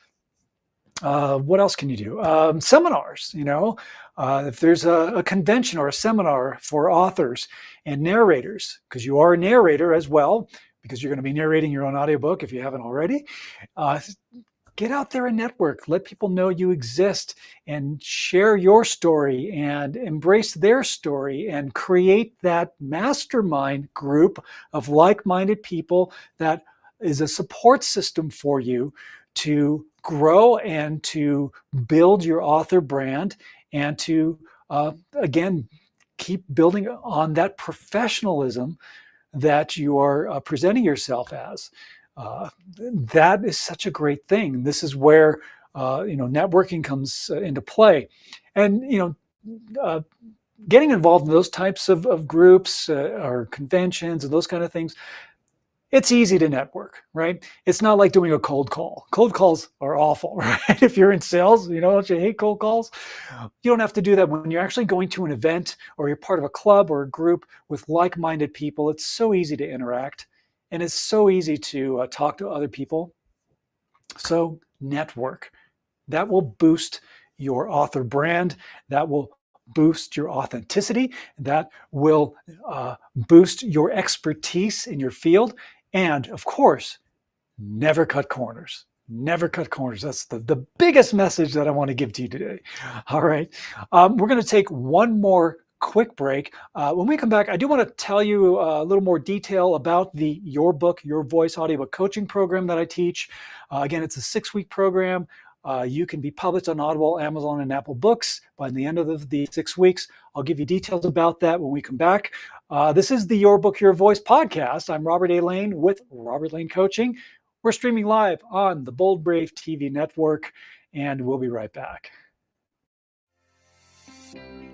What else can you do? Seminars, if there's a convention or a seminar for authors and narrators, because you are a narrator as well, because you're going to be narrating your own audiobook if you haven't already. Get out there and network. Let people know you exist and share your story and embrace their story and create that mastermind group of like-minded people that is a support system for you to grow and to build your author brand and to, again, keep building on that professionalism that you are presenting yourself as. That is such a great thing. This is where networking comes into play, and getting involved in those types of groups or conventions and those kind of things. It's easy to network, right? It's not like doing a cold call. Cold calls are awful, right? If you're in sales, don't you hate cold calls? You don't have to do that when you're actually going to an event or you're part of a club or a group with like-minded people. It's so easy to interact and it's so easy to talk to other people. So network. That will boost your author brand. That will boost your authenticity. That will boost your expertise in your field. And of course, never cut corners. Never cut corners. That's the biggest message that I want to give to you today. All right. We're going to take one more quick break. When we come back, I do want to tell you a little more detail about the Your Book, Your Voice audiobook coaching program that I teach. Again, it's a 6-week program. You can be published on Audible, Amazon, and Apple Books by the end of the 6 weeks. I'll give you details about that when we come back. This is the Your Book, Your Voice podcast. I'm Robert A. Lane with Robert Lane Coaching. We're streaming live on the Bold Brave TV network, and we'll be right back.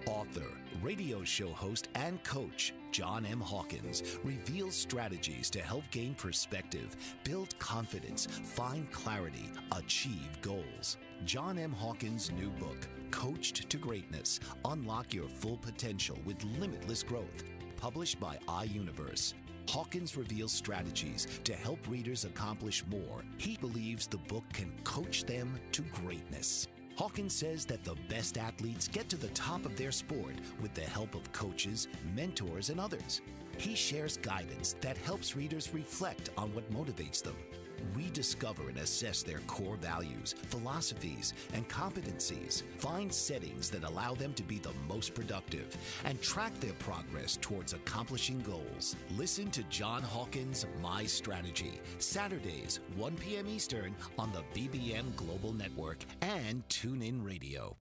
Author, radio show host, and coach John M. Hawkins reveals strategies to help gain perspective, build confidence, find clarity, achieve goals. John M. Hawkins' new book, Coached to Greatness, Unlock Your Full Potential with Limitless Growth, published by iUniverse. Hawkins reveals strategies to help readers accomplish more. He believes the book can coach them to greatness. Hawkins says that the best athletes get to the top of their sport with the help of coaches, mentors, and others. He shares guidance that helps readers reflect on what motivates them, rediscover and assess their core values, philosophies, and competencies, find settings that allow them to be the most productive, and track their progress towards accomplishing goals. Listen to John Hawkins' My Strategy, Saturdays, 1 p.m. Eastern on the BBM Global Network and TuneIn Radio.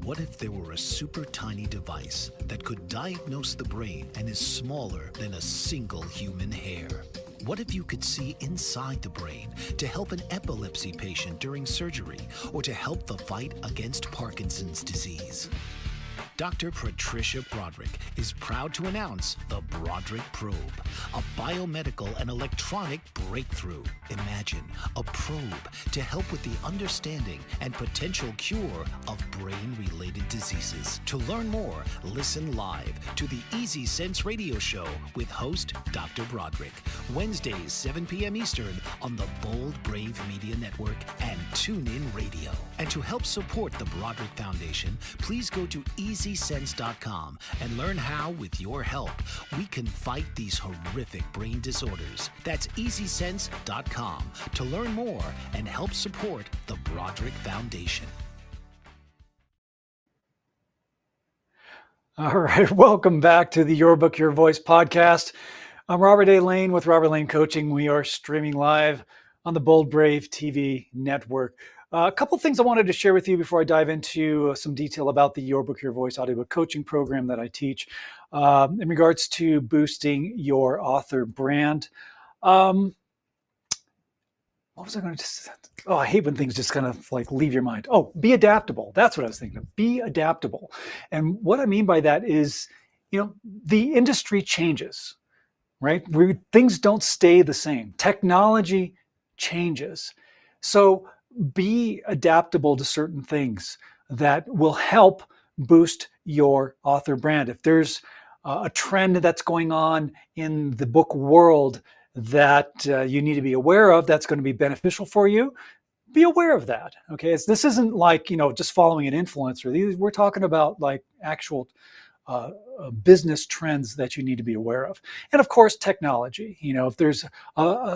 What if there were a super tiny device that could diagnose the brain and is smaller than a single human hair? What if you could see inside the brain to help an epilepsy patient during surgery or to help the fight against Parkinson's disease? Dr. Patricia Broderick is proud to announce the Broderick Probe, a biomedical and electronic breakthrough. Imagine a probe to help with the understanding and potential cure of brain-related diseases. To learn more, listen live to the Easy Sense radio show with host Dr. Broderick, Wednesdays, 7 p.m. Eastern on the Bold Brave Media Network and TuneIn Radio. And to help support the Broderick Foundation, please go to EasySense.com and learn how, with your help, we can fight these horrific brain disorders. That's EasySense.com to learn more and help support the Broderick Foundation. All right, welcome back to the Your Book, Your Voice podcast. I'm Robert A. Lane with Robert Lane Coaching. We are streaming live on the Bold Brave TV network. A couple things I wanted to share with you before I dive into some detail about the Your Book, Your Voice audiobook coaching program that I teach in regards to boosting your author brand. What was I going to say? Oh, I hate when things just kind of like leave your mind. Oh, be adaptable. That's what I was thinking of. Be adaptable. And what I mean by that is, the industry changes, right? Things don't stay the same. Technology changes. So be adaptable to certain things that will help boost your author brand. If there's a trend that's going on in the book world that you need to be aware of, that's going to be beneficial for you, be aware of that. Okay, this isn't like just following an influencer. We're talking about like actual business trends that you need to be aware of, and of course technology. If there's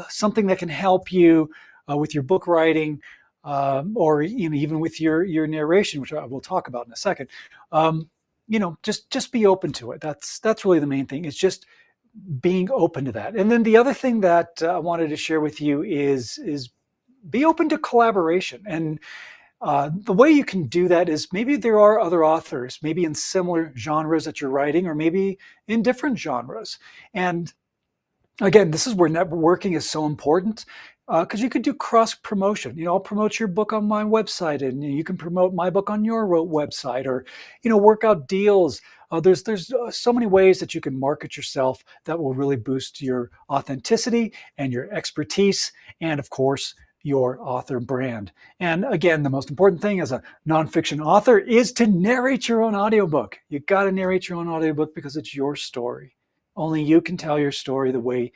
something that can help you with your book writing, or even with your narration, which I will talk about in a second, just be open to it. That's really the main thing. It's just being open to that. And then the other thing that I wanted to share with you is be open to collaboration. And the way you can do that is maybe there are other authors, maybe in similar genres that you're writing, or maybe in different genres. And again, this is where networking is so important, because you could do cross promotion. I'll promote your book on my website, and you can promote my book on your website, or work out deals. There's so many ways that you can market yourself that will really boost your authenticity and your expertise, and of course your author brand. And again, the most important thing as a nonfiction author is to narrate your own audiobook. You got to narrate your own audiobook because it's your story. Only you can tell your story the way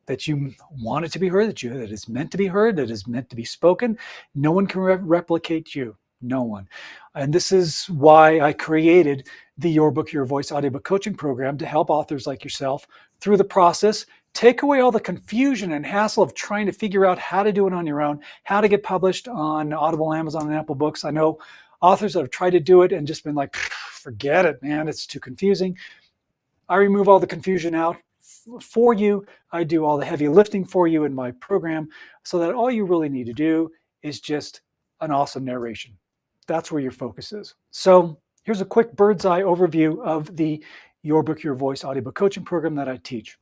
that you want it to be heard, that is meant to be heard, that is meant to be spoken. No one can replicate you. No one. And this is why I created the Your Book, Your Voice audiobook coaching program, to help authors like yourself through the process, take away all the confusion and hassle of trying to figure out how to do it on your own, how to get published on Audible, Amazon, and Apple Books. I know authors that have tried to do it and just been like, forget it, man, it's too confusing. I remove all the confusion out for you. I do all the heavy lifting for you in my program, so that all you really need to do is just an awesome narration. That's where your focus is. So here's a quick bird's eye overview of the Your Book, Your Voice audiobook coaching program that I teach.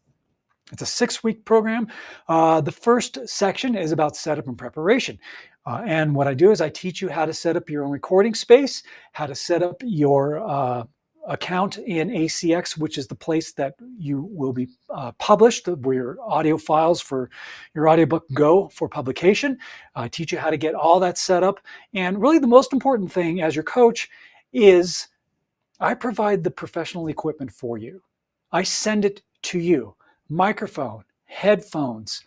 It's a 6-week program. The first section is about setup and preparation. And what I do is I teach you how to set up your own recording space, how to set up your account in ACX, which is the place that you will be published, where your audio files for your audiobook go for publication. I teach you how to get all that set up. And really the most important thing as your coach is I provide the professional equipment for you. I send it to you. Microphone, headphones,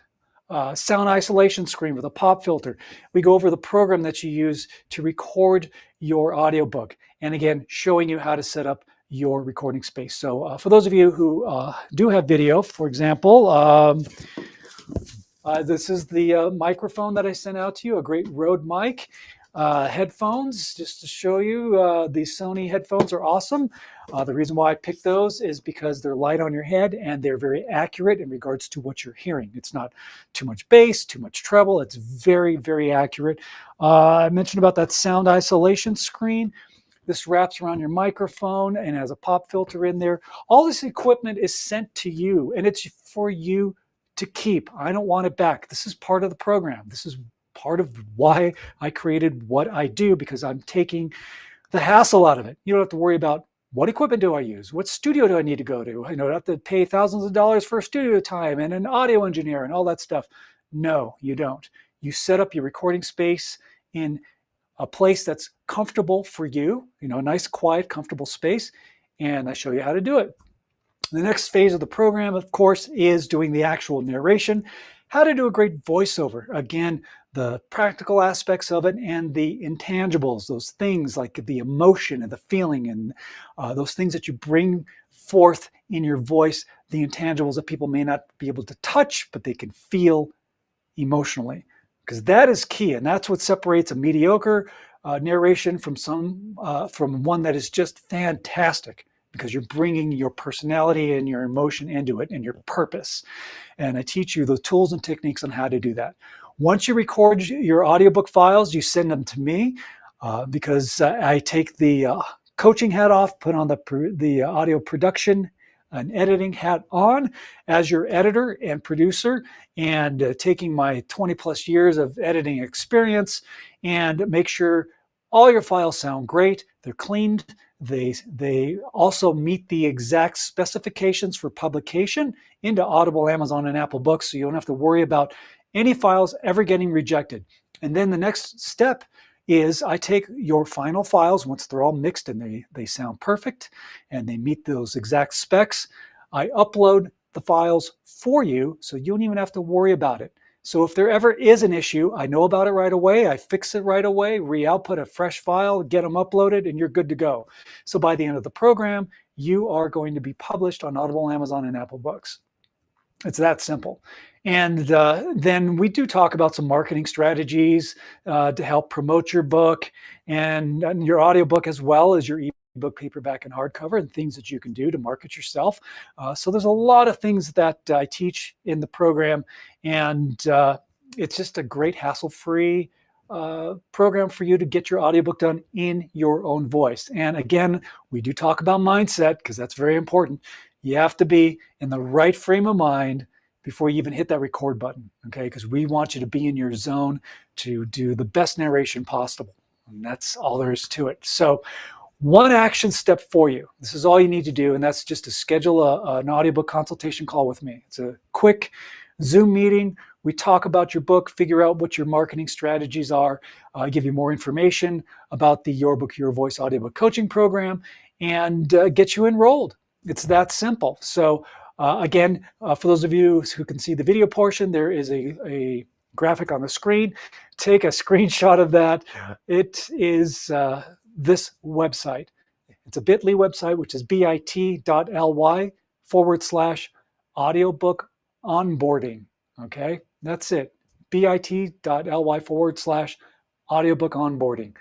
sound isolation screen with a pop filter. We go over the program that you use to record your audiobook. And again, showing you how to set up your recording space. So for those of you who do have video, for example, this is the microphone that I sent out to you, a great Rode mic. Headphones, just to show you, these Sony headphones are awesome. The reason why I picked those is because they're light on your head and they're very accurate in regards to what you're hearing. It's not too much bass, too much treble. It's very, very accurate. I mentioned about that sound isolation screen. This wraps around your microphone and has a pop filter in there. All this equipment is sent to you, and it's for you to keep. I don't want it back. This is part of the program. This is part of why I created what I do, because I'm taking the hassle out of it. You don't have to worry about what equipment do I use? What studio do I need to go to? I don't have to pay thousands of dollars for studio time and an audio engineer and all that stuff. No, you don't. You set up your recording space in a place that's comfortable for you, a nice, quiet, comfortable space, and I show you how to do it. The next phase of the program, of course, is doing the actual narration, how to do a great voiceover. Again, the practical aspects of it and the intangibles, those things like the emotion and the feeling and those things that you bring forth in your voice, the intangibles that people may not be able to touch, but they can feel emotionally, because that is key. And that's what separates a mediocre narration from one that is just fantastic, because you're bringing your personality and your emotion into it and your purpose. And I teach you the tools and techniques on how to do that. Once you record your audiobook files, you send them to me because I take the coaching hat off, put on the audio production and editing hat on as your editor and producer, and taking my 20 plus years of editing experience and make sure all your files sound great. They're cleaned. They also meet the exact specifications for publication into Audible, Amazon, and Apple Books, so you don't have to worry about any files ever getting rejected. And then the next step is I take your final files, once they're all mixed and they sound perfect and they meet those exact specs, I upload the files for you, so you don't even have to worry about it. So if there ever is an issue, I know about it right away, I fix it right away, re-output a fresh file, get them uploaded, and you're good to go. So by the end of the program, you are going to be published on Audible, Amazon, and Apple Books. It's that simple. And then we do talk about some marketing strategies to help promote your book and your audiobook, as well as your ebook, paperback, and hardcover, and things that you can do to market yourself. So there's a lot of things that I teach in the program, and it's just a great hassle-free program for you to get your audiobook done in your own voice. And again, we do talk about mindset because that's very important. You have to be in the right frame of mind before you even hit that record button, okay? Because we want you to be in your zone to do the best narration possible. And that's all there is to it. So one action step for you. This is all you need to do, and that's just to schedule an audiobook consultation call with me. It's a quick Zoom meeting. We talk about your book, figure out what your marketing strategies are, give you more information about the Your Book, Your Voice audiobook coaching program, and get you enrolled. It's that simple. So again, for those of you who can see the video portion, there is a graphic on the screen. Take a screenshot of that. It is this website. It's a bit.ly website, which is bit.ly/audiobook onboarding. Okay, that's it. bit.ly/audiobook onboarding.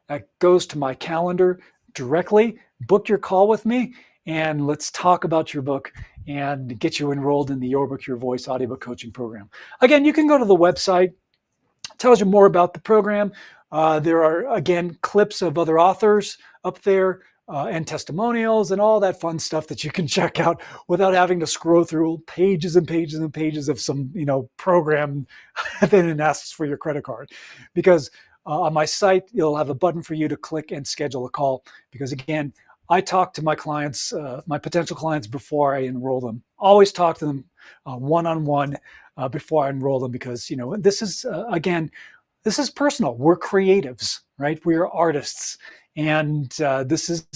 That goes to my calendar directly. Book your call with me, and let's talk about your book and get you enrolled in the Your Book, Your Voice audiobook coaching program. Again, you can go to the website. It tells you more about the program. There are, again, clips of other authors up there and testimonials and all that fun stuff that you can check out without having to scroll through pages and pages and pages of some, program that then asks for your credit card. Because on my site, you'll have a button for you to click and schedule a call. Because again, I talk to my clients, my potential clients, before I enroll them. Always talk to them one-on-one before I enroll them, because this is this is personal. We're creatives, right? We are artists, and this is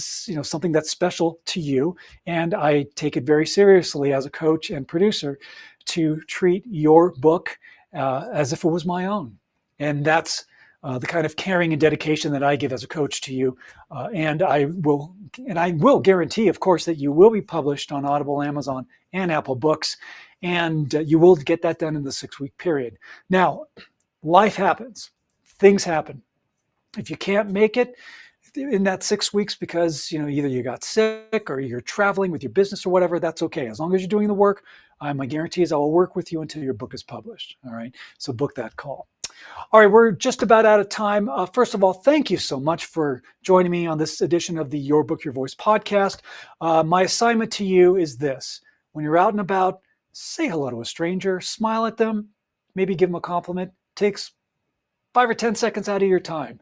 something that's special to you. And I take it very seriously as a coach and producer to treat your book as if it was my own, and that's the kind of caring and dedication that I give as a coach to you. And I will guarantee, of course, that you will be published on Audible, Amazon, and Apple Books, and you will get that done in the 6-week period. Now, life happens. Things happen. If you can't make it in that 6 weeks because either you got sick or you're traveling with your business or whatever, that's okay. As long as you're doing the work, my guarantee is I will work with you until your book is published. All right. So book that call. All right, we're just about out of time. First of all, thank you so much for joining me on this edition of the Your Book, Your Voice podcast. My assignment to you is this. When you're out and about, say hello to a stranger, smile at them, maybe give them a compliment. It takes 5 or 10 seconds out of your time.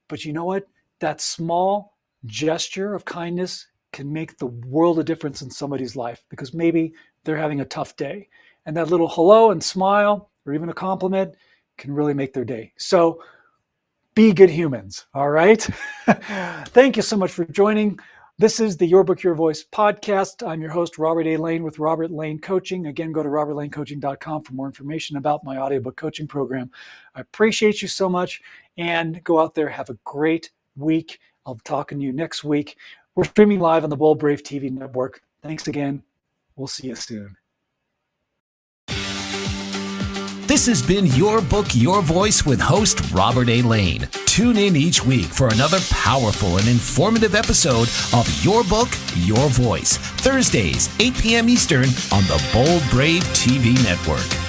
But you know what? That small gesture of kindness can make the world of difference in somebody's life, because maybe they're having a tough day. And that little hello and smile, or even a compliment, can really make their day. So be good humans, all right? Thank you so much for joining. This is the Your Book, Your Voice podcast. I'm your host, Robert A. Lane with Robert Lane Coaching. Again, go to robertlanecoaching.com for more information about my audiobook coaching program. I appreciate you so much, and go out there, have a great week. I'll be talking to you next week. We're streaming live on the Bold Brave TV network. Thanks again. We'll see you soon. This has been Your Book, Your Voice with host Robert A. Lane. Tune in each week for another powerful and informative episode of Your Book, Your Voice, Thursdays, 8 p.m. Eastern on the Bold Brave TV network.